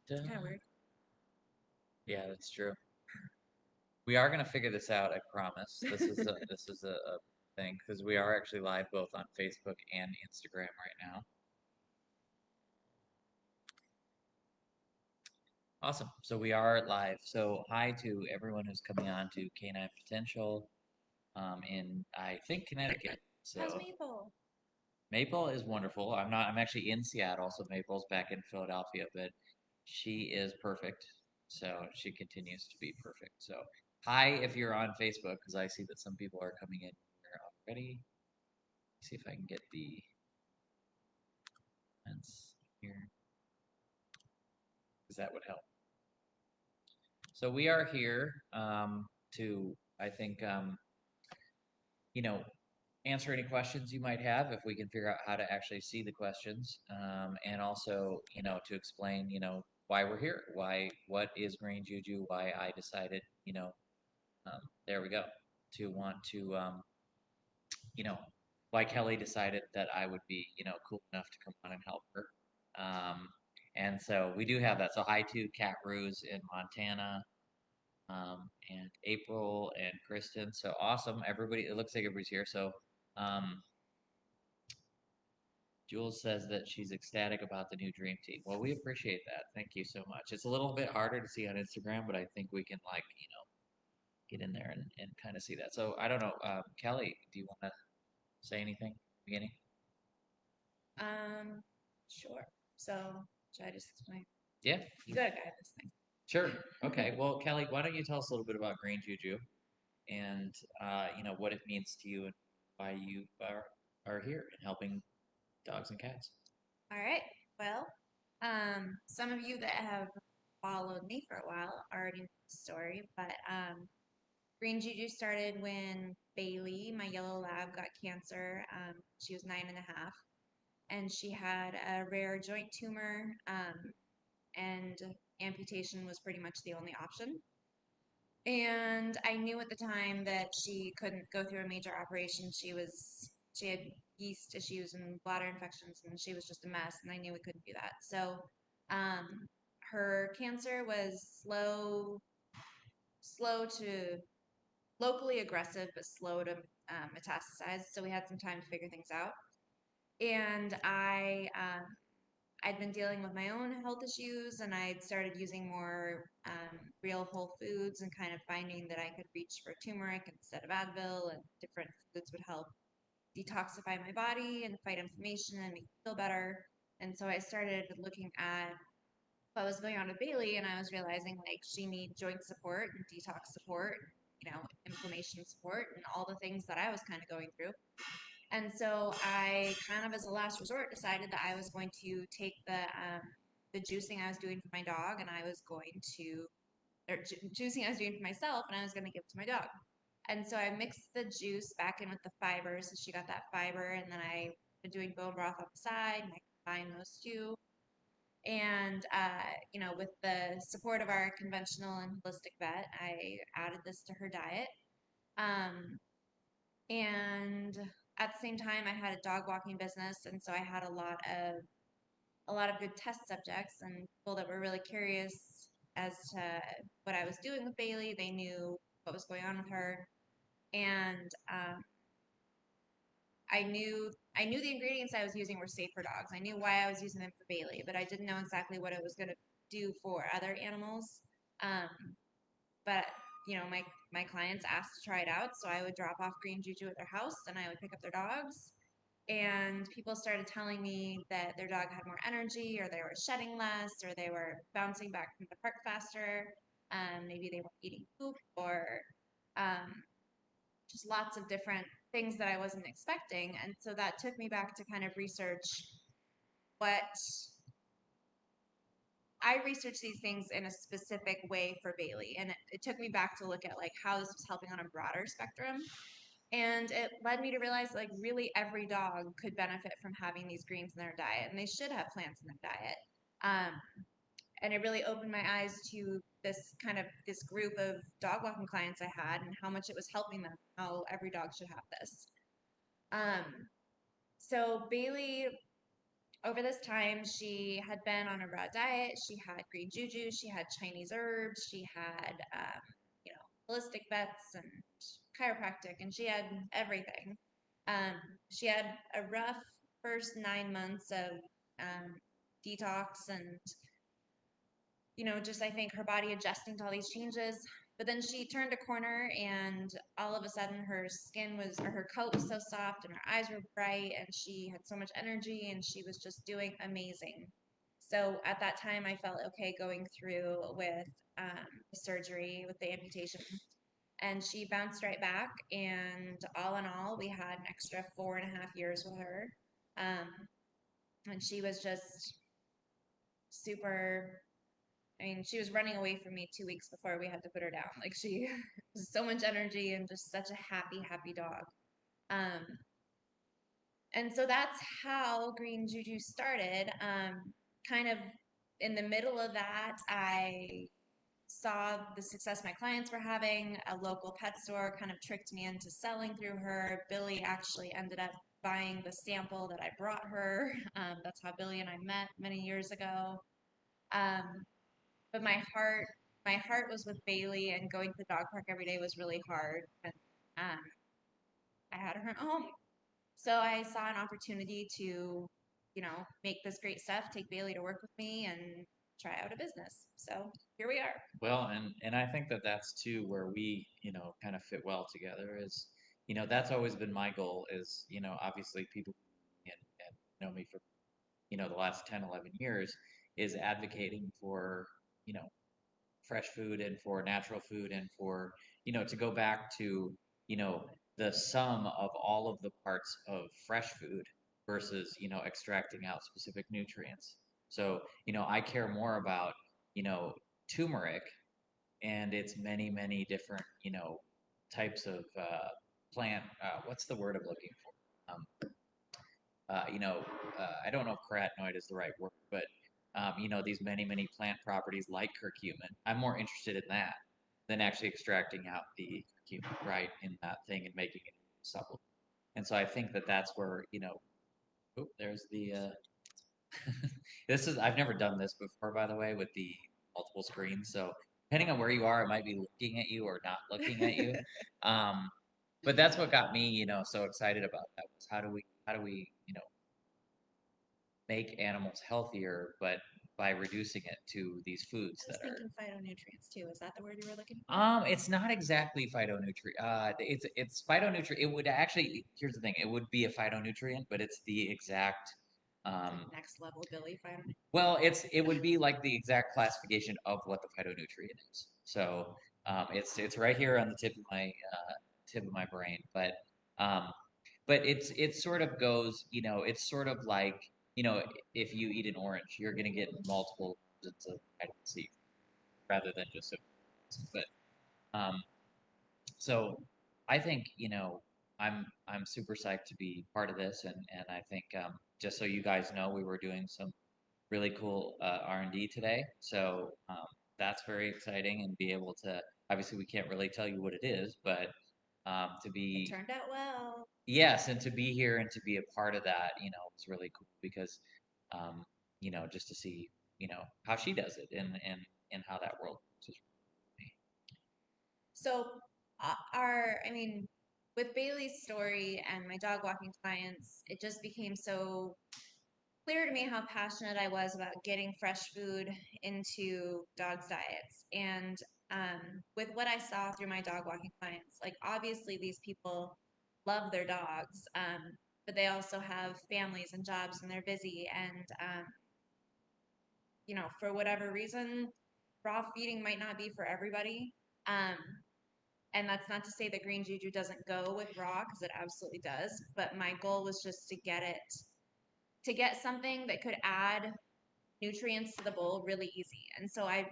It's kind of weird. Yeah, that's true. We are gonna figure this out, I promise. This is a thing because we are actually live both on Facebook and Instagram right now. Awesome. So we are live. So hi to everyone who's coming on to Canine Potential in I think Connecticut. How's So Maple? Maple is wonderful. I'm actually in Seattle, so Maple's back in Philadelphia, but she is perfect. So she continues to be perfect. So hi if you're on Facebook, because I see that some people are coming in here already. See if I can get the comments here, because that would help. So we are here to, I think, you know, answer any questions you might have if we can figure out how to actually see the questions, and also, to explain, why we're here, what is green juju, why I decided, there we go, to want to, you know, why Kelley decided that I would be, cool enough to come on and help her. Um, and so we do have that. So hi to Cat Ruse in Montana, and April and Kristen. So awesome. Everybody, it looks like everybody's here. So um, Jules says that she's ecstatic about the new Dream Team. Well, we appreciate that. Thank you so much. It's a little bit harder to see on Instagram, but I think we can, like, get in there and kind of see that. So I don't know, Kelley, do you want to say anything at the beginning? Um, sure. So, should I just explain? Yeah, You gotta guide this thing. sure. Okay. Well, Kelley, why don't you tell us a little bit about Green Juju and what it means to you and why you are here and helping dogs and cats. All right. Well, some of you that have followed me for a while already know the story, but Green Juju started when Bailey, my yellow lab, got cancer. She was 9.5, and she had a rare joint tumor, and amputation was pretty much the only option. And I knew at the time that she couldn't go through a major operation. She had yeast issues and bladder infections, and she was just a mess. And I knew we couldn't do that. So, um, her cancer was slow to locally aggressive, but slow to metastasize. So we had some time to figure things out. And I'd been dealing with my own health issues, and I'd started using more real whole foods and kind of finding that I could reach for turmeric instead of Advil, and different foods would help detoxify my body and fight inflammation and make me feel better. And so I started looking at what was going on with Bailey, and I was realizing like she needs joint support and detox support, inflammation support, and all the things that I was kind of going through. And so I kind of, as a last resort, decided that I was going to take the juicing I was doing for my dog, and I was going to, or juicing I was doing for myself, and I was going to give it to my dog. And so I mixed the juice back in with the fiber, so she got that fiber, and then I been doing bone broth on the side, and I combined those two. And with the support of our conventional and holistic vet, I added this to her diet. Um, and at the same time I had a dog walking business, and so I had a lot of good test subjects and people that were really curious as to what I was doing with Bailey. They knew what was going on with her, and I knew the ingredients I was using were safe for dogs. I knew why I was using them for Bailey, but I didn't know exactly what it was going to do for other animals. um, but my clients asked to try it out, so I would drop off green juju at their house and I would pick up their dogs. And people started telling me that their dog had more energy, or they were shedding less, or they were bouncing back from the park faster. Maybe they weren't eating poop, or um, just lots of different things that I wasn't expecting. And so that took me back to kind of research what I researched these things in a specific way for Bailey, and it took me back to look at like how this was helping on a broader spectrum. And it led me to realize like really every dog could benefit from having these greens in their diet, and they should have plants in their diet. Um, and it really opened my eyes to this group of dog walking clients I had, and how much it was helping them, how every dog should have this. Um, so Bailey over this time, she had been on a raw diet. She had green juju. She had Chinese herbs. She had, you know, holistic vets and chiropractic, and she had everything. Um, she had a rough first 9 months of um, detox and, just I think her body adjusting to all these changes. But then she turned a corner, and all of a sudden her skin was, or her coat was so soft, and her eyes were bright, and she had so much energy, and she was just doing amazing. So at that time, I felt okay going through with the surgery, with the amputation. And she bounced right back. And all in all, we had an extra 4.5 years with her. Um, and she was just super. I mean, she was running away from me 2 weeks before we had to put her down. Like she was so much energy and just such a happy, happy dog. Um, and so that's how Green Juju started. Kind of in the middle of that, I saw the success my clients were having. A local pet store kind of tricked me into selling through her. Billy actually ended up buying the sample that I brought her. That's how Billy and I met many years ago. Um, but my heart was with Bailey, and going to the dog park every day was really hard. And um, I had her at home, so I saw an opportunity to, make this great stuff, take Bailey to work with me, and try out a business. So here we are. Well, and I think that that's too where we, kind of fit well together is, that's always been my goal is, obviously people and know me for, the last 10, 11 years is advocating for, you know, fresh food and for natural food and for, to go back to, you know, the sum of all of the parts of fresh food versus, extracting out specific nutrients. So, I care more about, turmeric and its many, many different, types of plant. What's the word I'm looking for? Uh, you know, I don't know if carotenoid is the right word, but these many, many plant properties like curcumin. I'm more interested in that than actually extracting out the curcumin, right, in that thing and making it a supplement. And so I think that that's where, oh, there's the, I've never done this before, by the way, with the multiple screens. So depending on where you are, it might be looking at you or not looking at you. Um, but that's what got me, so excited about that was how do we, make animals healthier, but by reducing it to these foods I was that are. thinking phytonutrients too. Is that the word you were looking for? It's not exactly phytonutrient. It's phytonutrient. It would actually. Here's the thing. It would be a phytonutrient, but it's the exact. It's like Um, next level Billy phytonutrients. well, it would be like the exact classification of what the phytonutrient is. So it's right here on the tip of my brain, um, but it sort of goes. It's sort of like if you eat an orange, you're gonna get multiple doses of vitamin C rather than just a. But um, so I think I'm super psyched to be part of this, and I think just so you guys know, we were doing some really cool R&D today. So that's very exciting, and be able to obviously we can't really tell you what it is, but to It be turned out well. yes, and to be here and to be a part of that, was really cool because um, just to see how she does it and how that world works is really So, I mean, with Bailey's story and my dog walking clients, it just became so clear to me how passionate I was about getting fresh food into dogs' diets. And with what I saw through my dog walking clients, like obviously these people love their dogs, but they also have families and jobs and they're busy. And, for whatever reason, raw feeding might not be for everybody. Um, and that's not to say that green juju doesn't go with raw, because it absolutely does. But my goal was just to get something that could add nutrients to the bowl really easy. And so I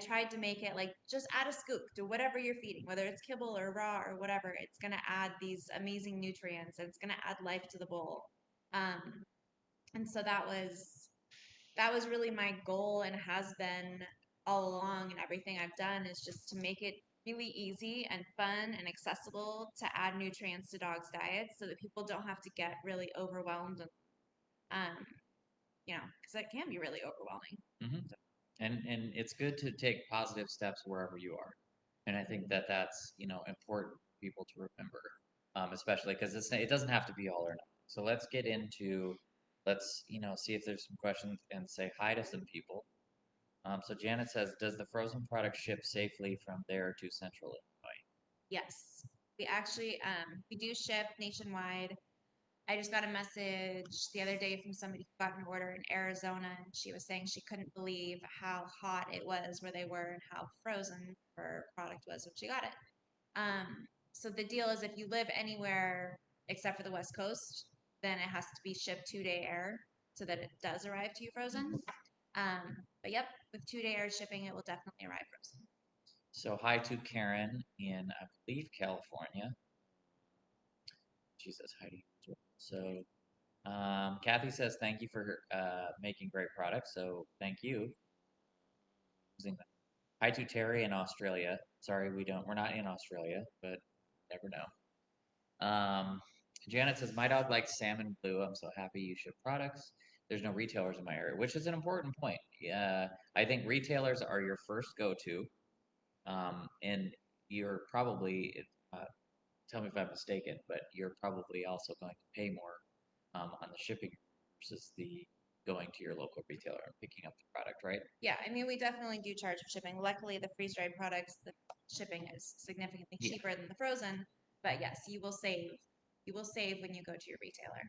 tried to make it like just add a scoop to whatever you're feeding, whether it's kibble or raw or whatever. It's gonna add these amazing nutrients, and it's gonna add life to the bowl. Um, and so that was really my goal, and has been all along. And everything I've done is just to make it really easy and fun and accessible to add nutrients to dogs' diets, so that people don't have to get really overwhelmed. And because it can be really overwhelming. Hmm. And it's good to take positive steps wherever you are, and I think that that's important for people to remember, especially because it doesn't have to be all or nothing. So let's see if there's some questions and say hi to some people. So Janet says, does the frozen product ship safely from there to Central Illinois? Yes, we do ship nationwide. I just got a message the other day from somebody who got an order in Arizona, and she was saying she couldn't believe how hot it was where they were and how frozen her product was when she got it. So the deal is if you live anywhere except for the West Coast, then it has to be shipped 2-day air so that it does arrive to you frozen. But yep, with 2-day air shipping, it will definitely arrive frozen. So hi to Karen in, I believe, California. She says hi to you as well. So Kathy says thank you for making great products. So thank you. Using that. Hi to Terry in Australia. Sorry, we're not in Australia, but never know. Janet says my dog likes salmon blue. I'm so happy you ship products. There's no retailers in my area, which is an important point. Yeah, I think retailers are your first go-to, and you're probably uh, tell me if I'm mistaken, but you're probably also going to pay more on the shipping versus the going to your local retailer and picking up the product, right? Yeah, I mean, we definitely do charge for shipping. Luckily, the freeze dried products, the shipping is significantly Yeah. cheaper than the frozen. But yes, you will save. You will save when you go to your retailer.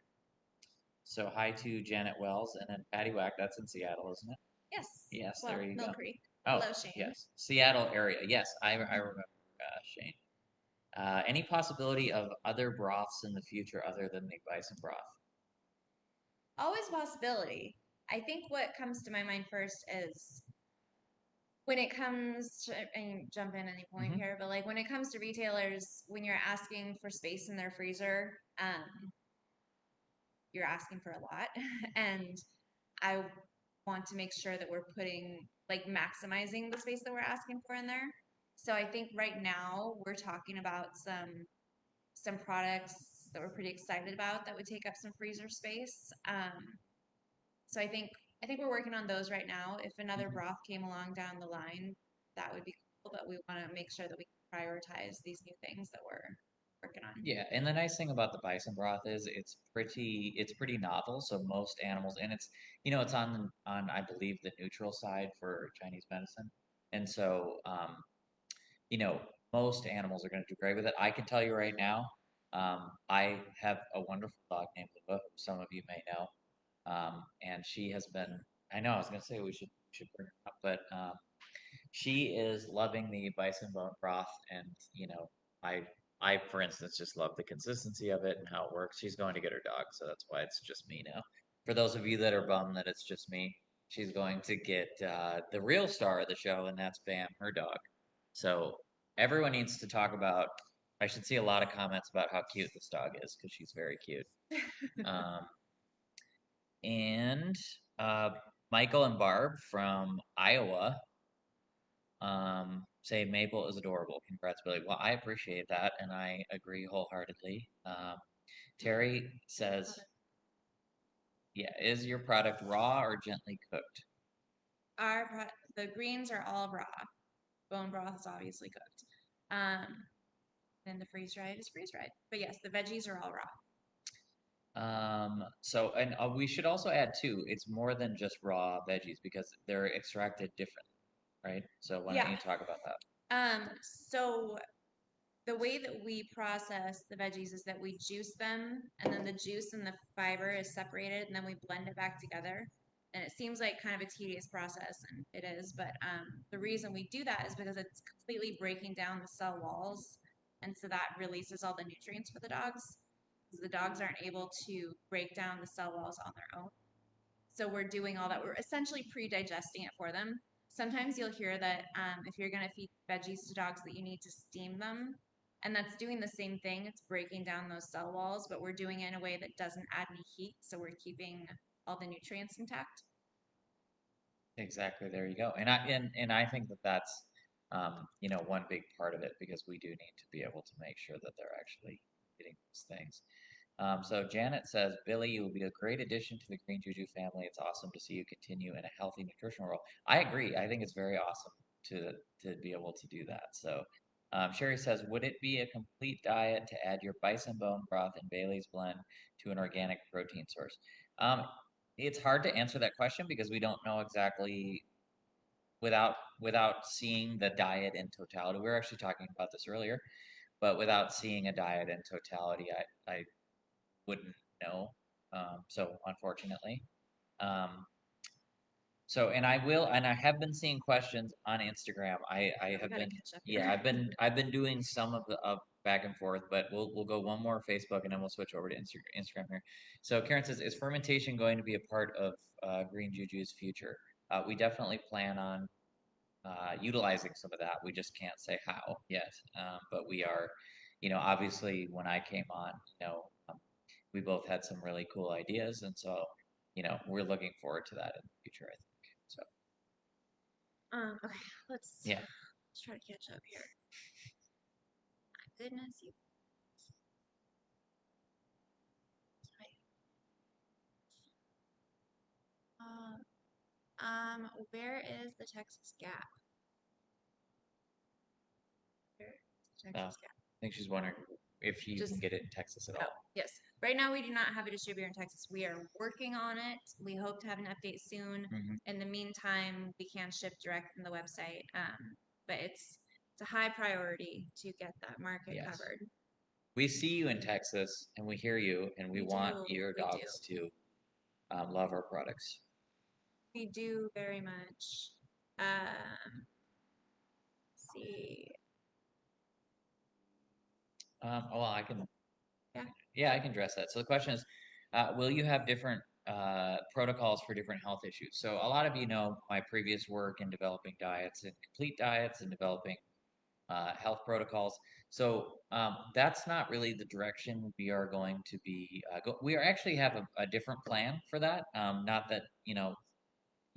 So hi to Janet Wells and then Patty Whack. That's in Seattle, isn't it? Yes. Yes, Well, there you Mill go. Creek. Oh, Hello, Shane. yes, Seattle area. Yes, I remember Shane. Any possibility of other broths in the future other than the bison broth? Always a possibility. I think what comes to my mind first is when it comes to, and jump in any point Hmm. here, but like when it comes to retailers, when you're asking for space in their freezer, you're asking for a lot. And I want to make sure that we're maximizing the space that we're asking for in there. So I think right now we're talking about some products that we're pretty excited about that would take up some freezer space. So I think we're working on those right now. If another Hmm. broth came along down the line, that would be cool. But we want to make sure that we prioritize these new things that we're working on. Yeah, and the nice thing about the bison broth is it's pretty novel. So most animals, and it's on I believe the neutral side for Chinese medicine, and so you know most animals are going to do great with it. I can tell you right now, I have a wonderful dog named Luba, who some of you may know, and she has been. I know I was going to say we should bring her up, but she is loving the bison bone broth, and I I for instance just love the consistency of it and how it works. She's going to get her dog, so that's why it's just me now. For those of you that are bummed that it's just me, she's going to get the real star of the show, and that's Bam, her dog. So everyone needs to talk about. I should see a lot of comments about how cute this dog is because she's very cute. Um, and uh, Michael and Barb from Iowa say Maple is adorable. Congrats, Billy. Well, I appreciate that, and I agree wholeheartedly. Terry says, "Yeah, is your product raw or gently cooked?" The greens are all raw. Bone broth is obviously cooked. Then the freeze dried is freeze dried. But yes, the veggies are all raw. So, and we should also add too, it's more than just raw veggies because they're extracted differently, right? So why don't Yeah. you talk about that? So the way that we process the veggies is that we juice them, and then the juice and the fiber is separated, and then we blend it back together. And it seems like kind of a tedious process, and it is. But the reason we do that is because it's completely breaking down the cell walls, and so that releases all the nutrients for the dogs. Because the dogs aren't able to break down the cell walls on their own. So we're doing all that. We're essentially pre-digesting it for them. Sometimes you'll hear that if you're going to feed veggies to dogs, that you need to steam them, and that's doing the same thing. It's breaking down those cell walls, but we're doing it in a way that doesn't add any heat, so we're keeping all the nutrients intact. Exactly, there you go. And I think that that's one big part of it because we do need to be able to make sure that they're actually getting those things. So Janet says, Billy, you will be a great addition to the Green Juju family. It's awesome to see you continue in a healthy nutritional role. I agree. I think it's very awesome to be able to do that. So Sherry says, would it be a complete diet to add your bison bone broth and Bailey's blend to an organic protein source? Um, it's hard to answer that question because we don't know exactly without seeing the diet in totality. We were actually talking about this earlier, but without seeing a diet in totality, I wouldn't know. So unfortunately, um, and I have been seeing questions on Instagram. I We have gotta been, catch up yeah, here. I've been doing some of the of back and forth, but we'll go one more Facebook and then we'll switch over to Instagram here. So Karen says, is fermentation going to be a part of Green Juju's future? We definitely plan on utilizing some of that. We just can't say how yet, but we are, obviously when I came on, we both had some really cool ideas, and so we're looking forward to that in the future. I think so. Okay, let's Yeah. let's try to catch up here. My goodness, you. Where is the Texas Gap? Where is the I Texas Gap? think she's wondering if you can Just get it in Texas at oh, all. yes. Right now, we do not have a distributor in Texas. We are working on it. We hope to have an update soon. Hmm. In the meantime, we can ship direct from the website, but it's a high priority to get that market Yes. covered. We see you in Texas, and we hear you, and we want your We do, dogs to love our products. we do very much. See, Well, I can yeah, Yeah, I can address that. So the question is, will you have different protocols for different health issues? So a lot of you know my previous work in developing diets and complete diets and developing health protocols. So that's not really the direction we are going to be. We are actually have a different plan for that. Not that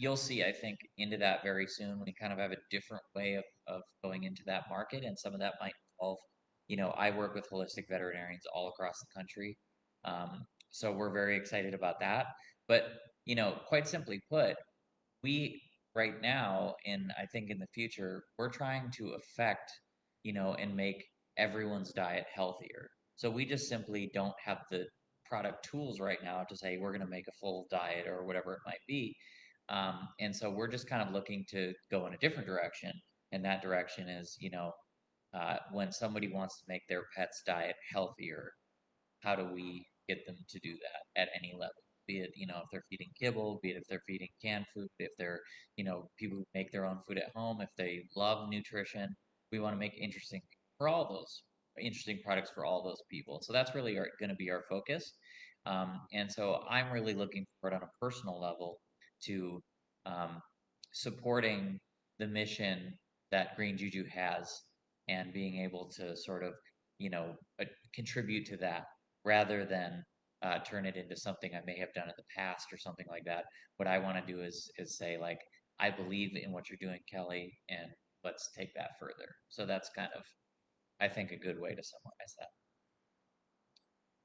you'll see, I think, into that very soon. We kind of have a different way of going into that market, and some of that might involve, I work with holistic veterinarians all across the country. So we're very excited about that. But, quite simply put, we right now, and I think in the future, we're trying to affect, and make everyone's diet healthier. So we just simply don't have the product tools right now to say we're going to make a full diet or whatever it might be. And so we're just kind of looking to go in a different direction. And that direction is, when somebody wants to make their pet's diet healthier, how do we get them to do that at any level? Be it, if they're feeding kibble, be it if they're feeding canned food, if they're, people who make their own food at home, if they love nutrition, we want to make interesting products for all those people. So that's really going to be our focus. And so I'm really looking forward on a personal level to um, supporting the mission that Green Juju has and being able to sort of, you know, uh, contribute to that rather than turn it into something I may have done in the past or something like that. What I want to do is say like, I believe in what you're doing, Kelley, and let's take that further. So that's kind of, I think, a good way to summarize that.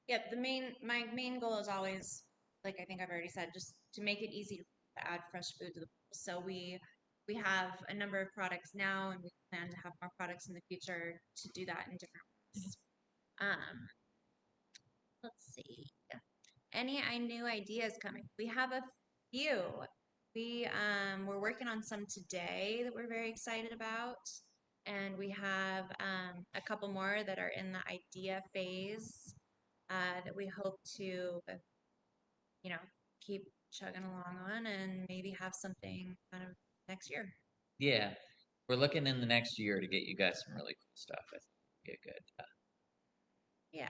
yeah. My main goal is always, like I think I've already said, just to make it easy to add fresh food to the bowl. So we have a number of products now, and we plan to have more products in the future to do that in different ways. Um, let's see. Any new ideas coming? We have a few. We're working on some today that we're very excited about, and we have a couple more that are in the idea phase that we hope to, you know, keep chugging along on, and maybe have something kind of next year. Yeah, we're looking in the next year to get you guys some really cool stuff. I think would be a good. Yeah.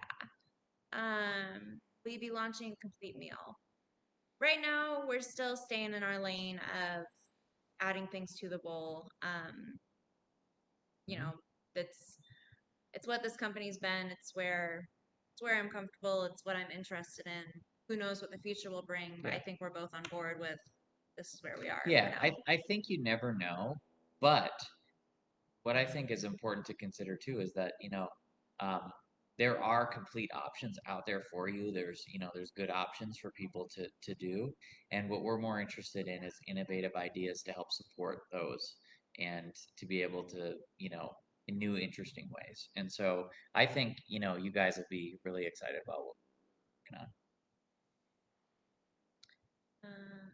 We'd be launching a complete meal. Right now, we're still staying in our lane of adding things to the bowl. You Mhm. know, that's it's what this company's been. It's where I'm comfortable. It's what I'm interested in. Who knows what the future will bring? But I Yeah, think we're both on board with this is where we are for yeah. now. I think you never know, but what I think is important to consider too is that um, there are complete options out there for you. There's good options for people to do. And what we're more interested in is innovative ideas to help support those and to be able to, in new interesting ways. And so I think, you guys will be really excited about what we're working on. Uh,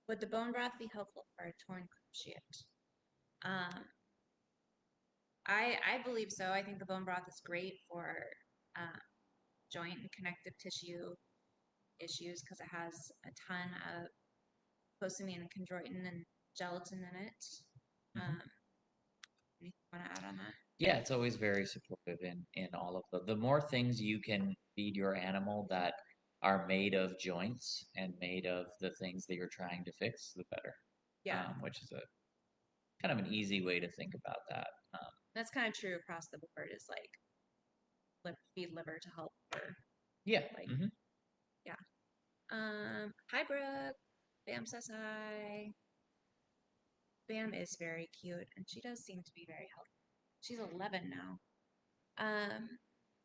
would the bone broth be helpful for a torn cruciate? Um, I believe so. I think the bone broth is great for um, joint and connective tissue issues because it has a ton of glycine and chondroitin and gelatin in it. Hmm. Anything you want to add on that? Yeah, it's always very supportive in all of the more things you can feed your animal that are made of joints and made of the things that you're trying to fix, the better. Yeah, Which is a kind of an easy way to think about that. that's kind of true across the board. Is like feed liver to help or Yeah. like Hmm. yeah. Hi Brooke. Bam says hi. Bam is very cute and she does seem to be very healthy. She's 11 now. Um,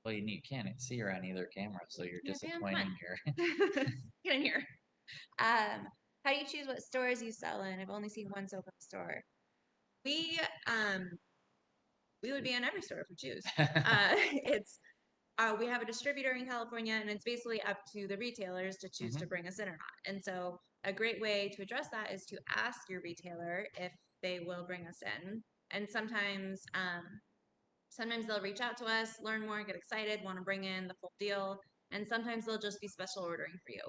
Well, you can't see her on either camera, so you're yeah, Bam, come disappointing your. on. Get in here. How do you choose what stores you sell in? I've only seen one soap in the store. We um we would be in every store if we choose. It's we have a distributor in California, and it's basically up to the retailers to choose to Hmm. bring us in or not. And so, a great way to address that is to ask your retailer if they will bring us in. And sometimes they'll reach out to us, learn more, get excited, want to bring in the full deal, and sometimes they'll just be special ordering for you.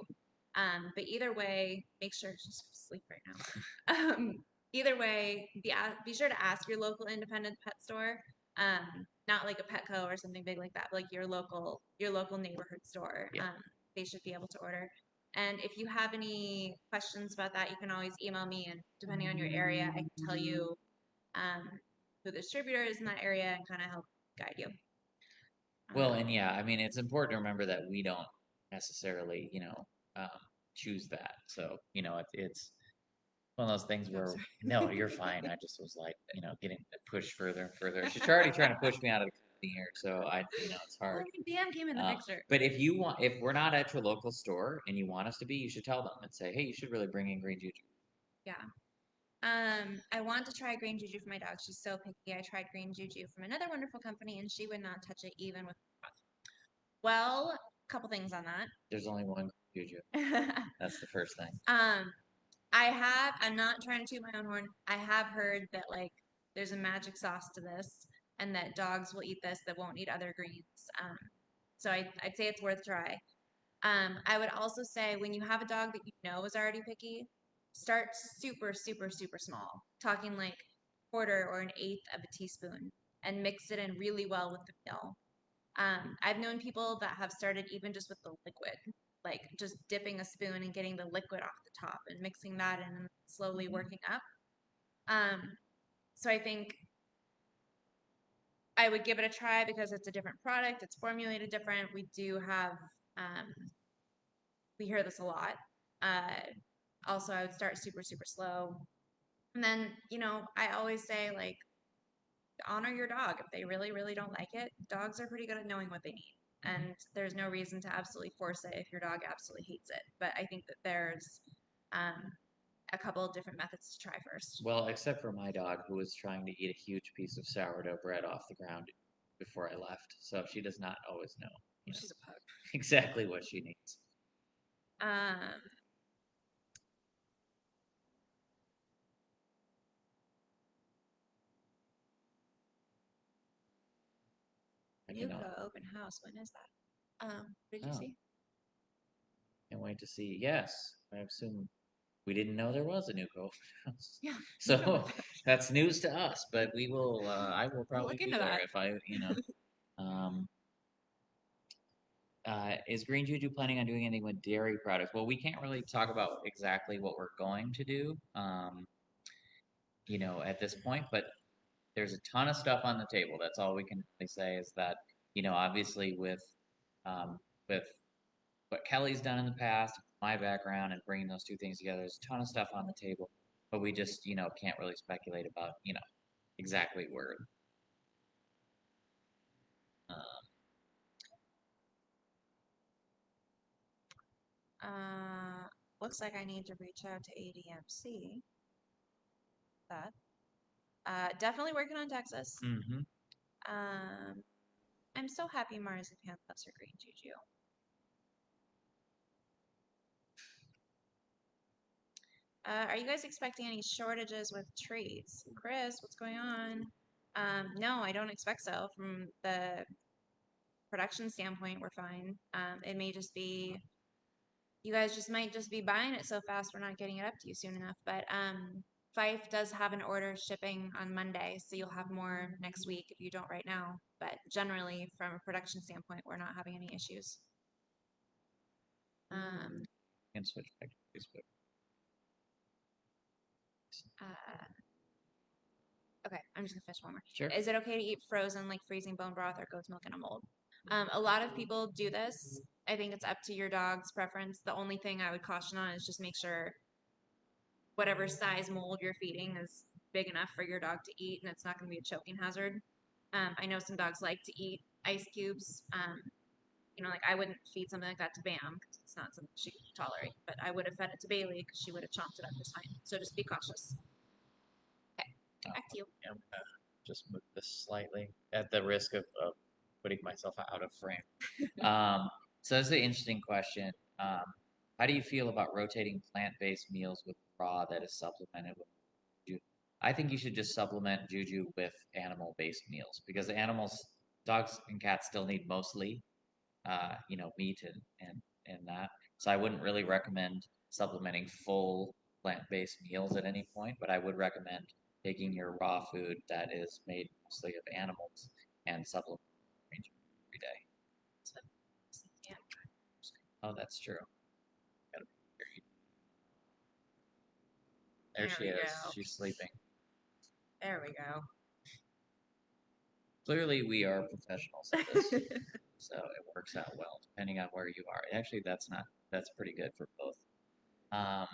But either way, make sure she's asleep right now. Either way, be sure to ask your local independent pet store, not like a Petco or something big like that, but like your local neighborhood store. Yeah. They should be able to order. And if you have any questions about that, you can always email me, and depending on your area, I can tell you um, who the distributor is in that area and kind of help guide you. Well, Um, and yeah, I mean, it's important to remember that we don't necessarily, um, choose that. So, it's one of those things I'm where, sorry. no, you're fine. I just was like, getting pushed further and further. She's already trying to push me out of the company here, so it's Well, hard. I mean, BM came in the Uh, picture. but if we're not at your local store and you want us to be, you should tell them and say, hey, you should really bring in green juju. Yeah. I want to try green juju for my dog. She's so picky. I tried green juju from another wonderful company, and she would not touch it even with. Well, a couple things on There's only one juju. that. That's the first thing. um, I'm not trying to toot my own horn. I have heard that like there's a magic sauce to this, and that dogs will eat this that won't eat other greens. So I'd say it's worth a try. I would also say when you have a dog that you know is already picky, start super, super, super small, talking like quarter or an eighth of a teaspoon, and mix it in really well with the meal. I've known people that have started even just with the liquid, like just dipping a spoon and getting the liquid off the top and mixing that in and slowly working up. Um, so I think I would give it a try because it's a different product, it's formulated different. Um, we hear this a lot. Also, I would start super, super slow. And then, I always say, like, honor your dog. If they really, really don't like it, dogs are pretty good at knowing what they need. Mhm. And there's no reason to absolutely force it if your dog absolutely hates it. But I think that there's um, a couple of different methods to try first. Well, except for my dog, who was trying to eat a huge piece of sourdough bread off the ground before I left. So she does not always know, She's a pug. exactly what she needs. Um, I can know. Yuka open house. When is that? What did you Oh, see? can't wait to see. Yes, I assume we didn't know there was a new co house. Yeah, we know So about that. that's news to us, but we will, I will We'll probably look be into there that. if um, is Green Juju planning on doing anything with dairy products? Well, we can't really talk about exactly what we're going to do, at this point, but there's a ton of stuff on the table. That's all we can really say is that, obviously with what Kelley's done in the past, my background, and bringing those two things together, there's a ton of stuff on the table, but we just, can't really speculate about, exactly where. Uh, Looks like I need to reach out to ADMC. That. Definitely working on Texas. Mm-hmm. Um, I'm so happy Marzipan loves her green juju. Are you guys expecting any shortages with treats? Chris, what's going on? No, I don't expect so. From the production standpoint, we're fine. It may just be you guys just might just be buying it so fast we're not getting it up to you soon enough. But Fife does have an order shipping on Monday, so you'll have more next week if you don't right now. But generally, from a production standpoint, we're not having any issues. And switch back to Facebook. Uh, okay, I'm just gonna finish one more. Sure. Is it okay to eat frozen, like freezing bone broth or goat's milk in a mold? A lot of people do this. I think it's up to your dog's preference. The only thing I would caution on is just make sure whatever size mold you're feeding is big enough for your dog to eat and it's not going to be a choking hazard. I know some dogs like to eat ice cubes. Like I wouldn't feed something like that to Bam because it's not something she can tolerate, but I would have fed it to Bailey because she would have chomped it up just fine. So just be cautious. Okay, back to you. I'm gonna just move this slightly at the risk of putting myself out of frame. So that's an interesting question. Um, how do you feel about rotating plant-based meals with raw that is supplemented with juju? I think you should just supplement juju with animal-based meals because dogs and cats still need mostly, meat and that. So I wouldn't really recommend supplementing full plant-based meals at any point, but I would recommend taking your raw food that is made mostly of animals and supplement every day. Yeah. Oh, that's true. There There she we is. go. She's sleeping. There we go. Clearly, we are professionals at this, so it works out well depending on where you are. Actually, that's pretty good for both. Um,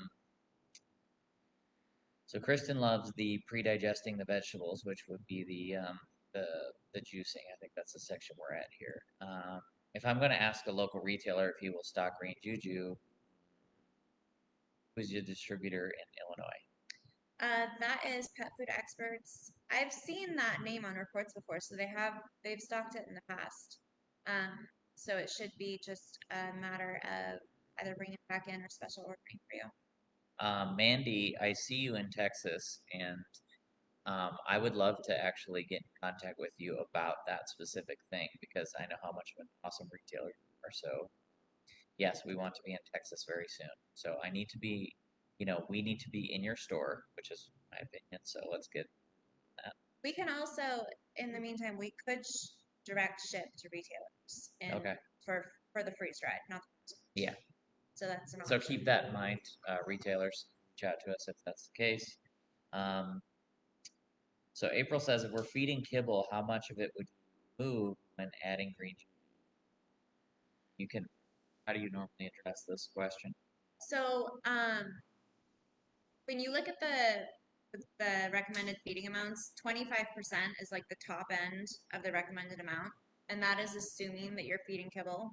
so Kristen loves the pre-digesting the vegetables, which would be the the juicing. I think that's the section we're at here. If I'm going to ask a local retailer if he will stock green juju, who's your distributor in Illinois? That is Pet Food Experts. I've seen that name on reports before, so they've stocked it in the past. So it should be just a matter of either bringing it back in or special ordering for you. Mandy, I see you in Texas, and I would love to actually get in contact with you about that specific thing because I know how much of an awesome retailer you are. So, yes, we want to be in Texas very soon. So, I need to be, we need to be in your store, which is my opinion. So, let's get that. We can also, in the meantime, we could direct ship to retailers and Okay. for the freeze dried, not Yeah. so that's an So, option. keep that in mind, retailers. Reach out to us if that's the case. Um, so, April says if we're feeding kibble, how much of it would move when adding green juice? You can How do you normally address this question? So, when you look at the recommended feeding amounts, 25% is like the top end of the recommended amount, and that is assuming that you're feeding kibble.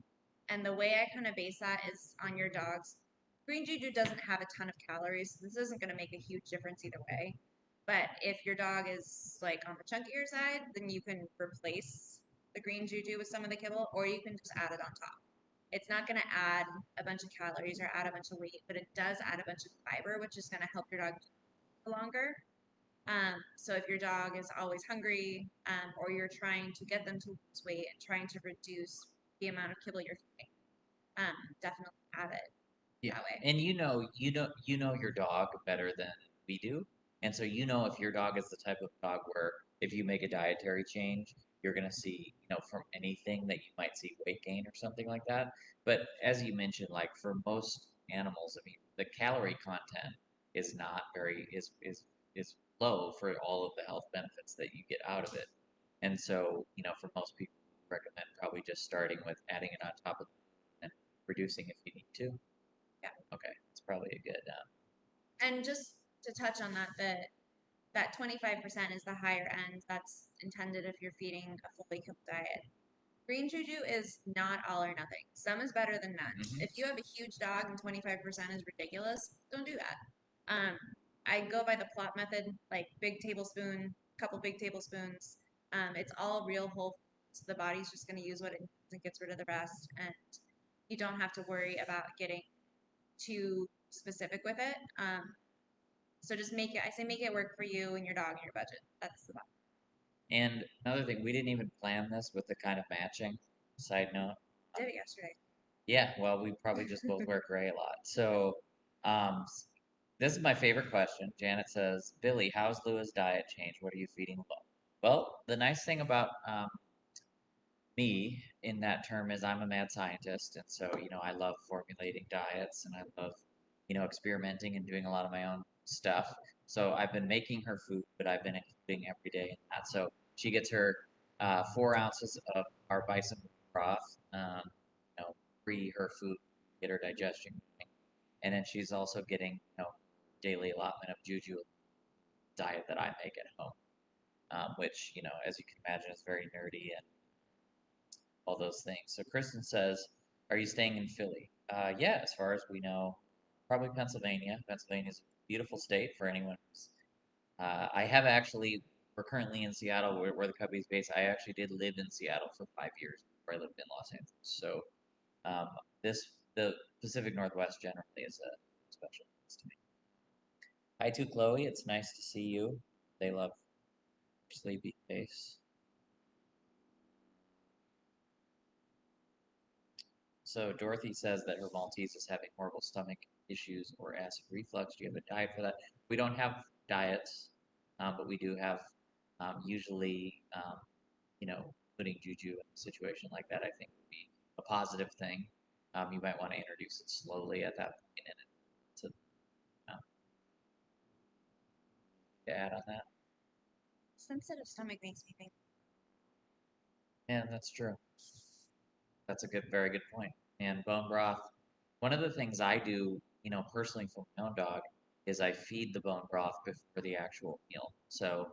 And the way I kind of base that is on your dog's green juju doesn't have a ton of calories, so this isn't going to make a huge difference either way. But if your dog is like on the chunkier side, then you can replace the green juju with some of the kibble, or you can just add it on top. It's not going to add a bunch of calories or add a bunch of weight, but it does add a bunch of fiber, which is going to help your dog longer. So if your dog is always hungry, or you're trying to get them to lose weight and trying to reduce the amount of kibble you're feeding, definitely add it Yeah, that way. and you know your dog better than we do, and so you know if your dog is the type of dog where if you make a dietary change, you're gonna see, from anything that you might see weight gain or something like that. But as you mentioned, like for most animals, I mean, the calorie content is not very is low for all of the health benefits that you get out of it, and so for most people, I recommend probably just starting with adding it on top of and reducing if you need to. Yeah. Okay, it's probably a good. And just to touch on that, that 25% is the higher end. That's intended if you're feeding a fully cooked diet. Green Juju is not all or nothing. Some is better than none. If Hmm. you have a huge dog and 25% is ridiculous, don't do that. Um, I go by the plot method, like big tablespoon, couple big tablespoons. It's all real whole foods. The body's just going to use what it needs and gets rid of the rest, and you don't have to worry about getting too specific with it. So just make it. I say make it work for you and your dog and your budget. That's the bottom. And another thing, we didn't even plan this with the kind of matching. Side note. Did it yesterday. Yeah, well, we probably just both wear gray a lot. So, um, this is my favorite question. Janet says, Billy, how's Lua's diet changed? What are you feeding Lua? Well, the nice thing about me in that term is I'm a mad scientist, and so I love formulating diets and I love experimenting and doing a lot of my own stuff. So I've been making her food, but I've been including every day in that. So she gets her 4 ounces of our bison broth, pre her food, get her digestion going, and then she's also getting daily allotment of Juju diet that I make at home, which as you can imagine is very nerdy and all those things. So Kristen says, "Are you staying in Philly?" Yeah, as far as we know, probably Pennsylvania. Pennsylvania is a beautiful state for anyone who's. I have actually. We're currently in Seattle, where the company's based. I actually did live in Seattle for 5 years before I lived in Los Angeles. So um, the Pacific Northwest generally is a special place to me. Hi to Chloe. It's nice to see you. They love sleepy face. So Dorothy says that her Maltese is having horrible stomach issues or acid reflux. Do you have a diet for that? We don't have diets, but we do have usually, putting Juju in a situation like that. I think would be a positive thing. You might want to introduce it slowly at that point, and to um, add on that. Sensitive stomach makes me think. Yeah, that's true. That's a very good point. And bone broth, one of the things I do, personally for my own dog, is I feed the bone broth before the actual meal. So,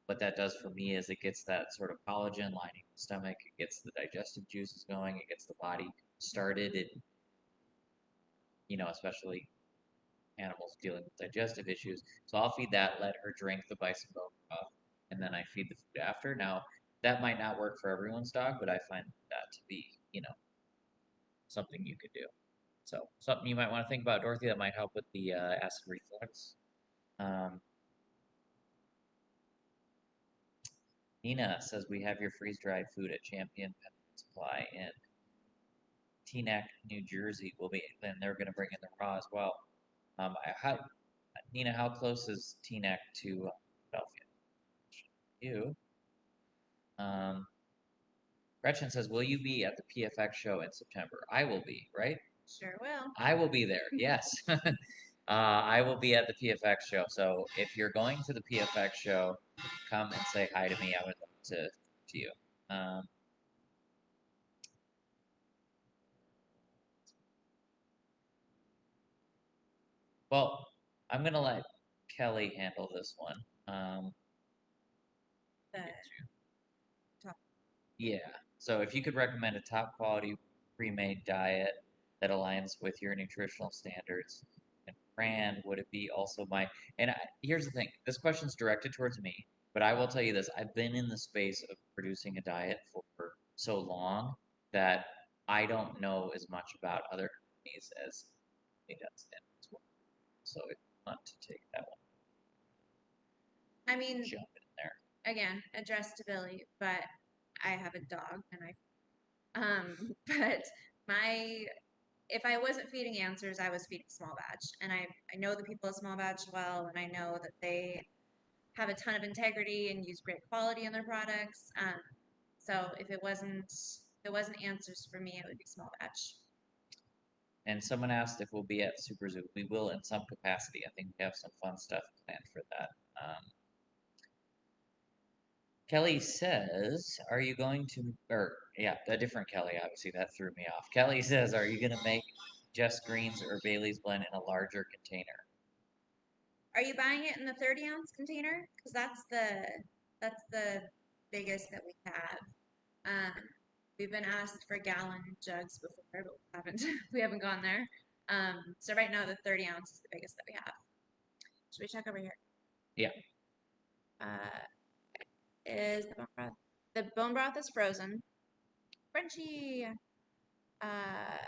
what that does for me is it gets that sort of collagen lining the stomach, it gets the digestive juices going, it gets the body started. Especially animals dealing with digestive issues. So I'll feed that, let her drink the bison bone broth, and then I feed the food after. Now, that might not work for everyone's dog, but I find that to be, something you could do. So something you might want to think about, Dorothy, that might help with the acid reflux. Um, Nina says we have your freeze dried food at Champion Pet Supply in Teaneck, New Jersey. Will be, and they're going to bring in the raw as well. Nina, how close is Teaneck to Philadelphia? You. Um, Gretchen says, will you be at the PFX show in September? I will be, right? Sure will. I will be there. Yes. I will be at the PFX show. So if you're going to the PFX show, come and say hi to me. I would love to you. Um, well, I'm gonna let Kelley handle this one. The top. Yeah. So if you could recommend a top quality pre-made diet that aligns with your nutritional standards and brand, would it be also my here's the thing. This question's directed towards me, but I will tell you this. I've been in the space of producing a diet for so long that I don't know as much about other companies as he does. So if you want to take that one, I mean, jump in there. again, addressed to Billy, but I have a dog and but my if I wasn't feeding answers, I was feeding small batch. And I know the people at small batch well, and I know that they have a ton of integrity and use great quality in their products. So if it wasn't answers for me, it would be small batch. And someone asked if we'll be at Super Zoo. We will in some capacity. I think we have some fun stuff planned for that. Kelley says, "Are you going to?" Or yeah, a different Kelley. Obviously, that threw me off. Kelley says, "Are you going to make just greens or Bailey's blend in a larger container?" Are you buying it in the 30-ounce container? Because that's the biggest that we have. We've been asked for gallon jugs before, but we haven't we haven't gone there. So right now the 30 ounce is the biggest that we have. Should we check over here? Yeah. Uh, is the bone broth? The bone broth is frozen. Crunchy. Uh,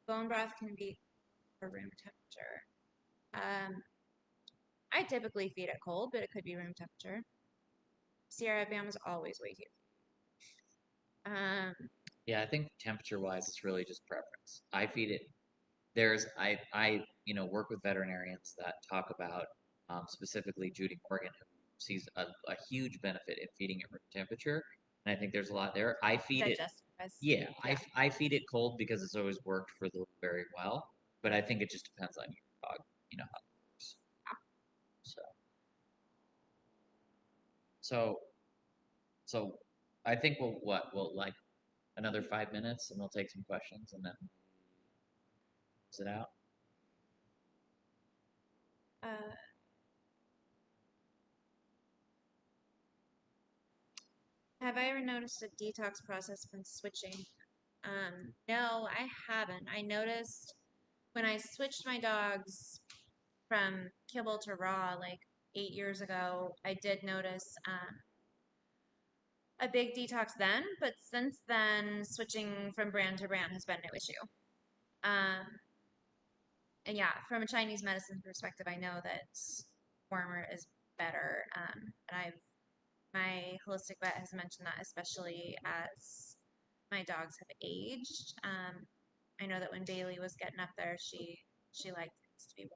bone broth can be for room temperature. Um, I typically feed it cold, but it could be room temperature. Sierra Bam is always way too. Um, Yeah, I think temperature wise, it's really just preference. I feed it. I work with veterinarians that talk about specifically Judy Morgan, who sees a huge benefit in feeding it room temperature, and I think there's a lot there. I feed it. digest wise. Yeah, Yeah. I feed it cold because it's always worked for the very well, but I think it just depends on your dog, how it works. So, so, so, I think we'll like another 5 minutes, and we'll take some questions, and then close it out. Uh, have I ever noticed a detox process when switching? No, I haven't. I noticed when I switched my dogs from kibble to raw like 8 years ago, I did notice a big detox then, but since then, switching from brand to brand has been no issue. Um, and yeah, from a Chinese medicine perspective, I know that warmer is better. And my holistic vet has mentioned that, especially as my dogs have aged. I know that when Bailey was getting up there, she liked things to be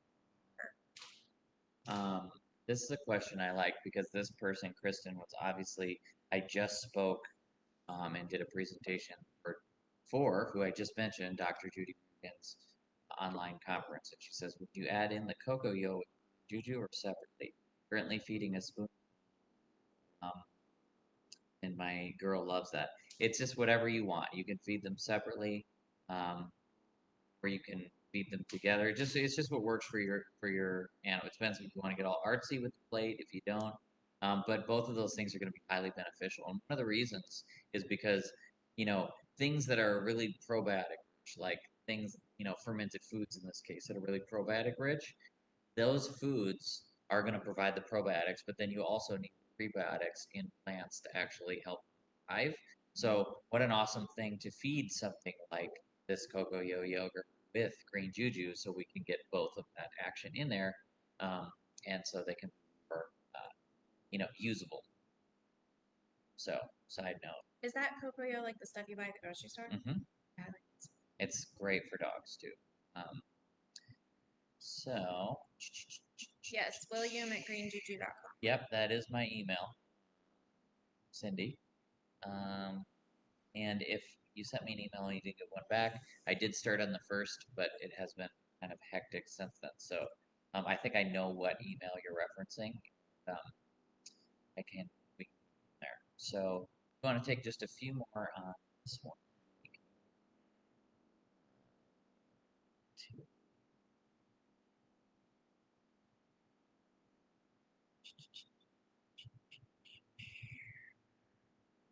Um, this is a question I like because this person, Kristen, was obviously I just spoke and did a presentation for who I just mentioned, Dr. Judy Morgan's online conference, and she says, "Would you add in the cocoa yo Juju or separately? Currently feeding a spoon, um, and my girl loves that. It's just whatever you want. You can feed them separately, um, or you can feed them together. It's just what works for your animal. It depends if you want to get all artsy with the plate. If you don't, but both of those things are going to be highly beneficial. And one of the reasons is because things that are really probiotic, like things fermented foods in this case that are really probiotic rich, those foods are going to provide the probiotics, but then you also need prebiotics in plants to actually help thrive. So, what an awesome thing to feed something like this cocoa yo yogurt with green juju, so we can get both of that action in there, um, and so they can be usable. So, side note. Is that cocoa like the stuff you buy at the grocery store? Hmm. Yeah, It's great for dogs too. So, yes, William at greenjuju.com. yep, that is my email, Cindy. Um, and if you sent me an email and you didn't get one back, I did start on the first, but it has been kind of hectic since then. So I think I know what email you're referencing. Um, I can we can there. So I want to take just a few more on this one. Two.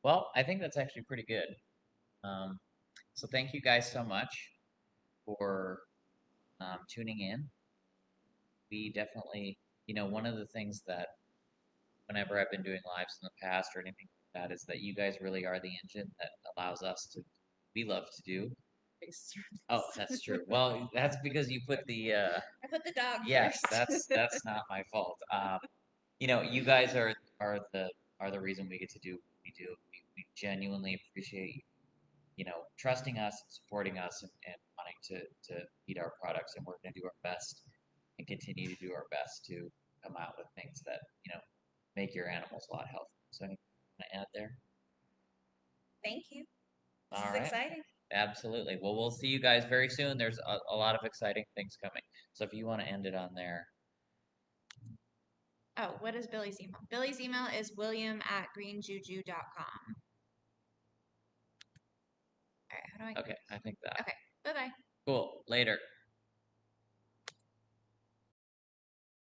Well, I think that's actually pretty good. Um, so thank you guys so much for tuning in. We definitely, one of the things that whenever I've been doing lives in the past or anything like that is that you guys really are the engine that allows us to we love to do. Oh, that's true. Well, that's because you put the I put the dog yes, first. that's not my fault. You guys are the reason we get to do what we do. We genuinely appreciate trusting us, supporting us, and wanting to eat our products, and we're going to do our best and continue to do our best to come out with things that make your animals a lot healthier. So anything you want to add there? Thank you. This All is right. exciting. Absolutely. Well, we'll see you guys very soon. There's a lot of exciting things coming. So if you want to end it on there. Oh, what is Billy's email? Billy's email is william at greenjuju.com. All right, how do I? Okay, I think that. Okay, bye bye. Cool. Later.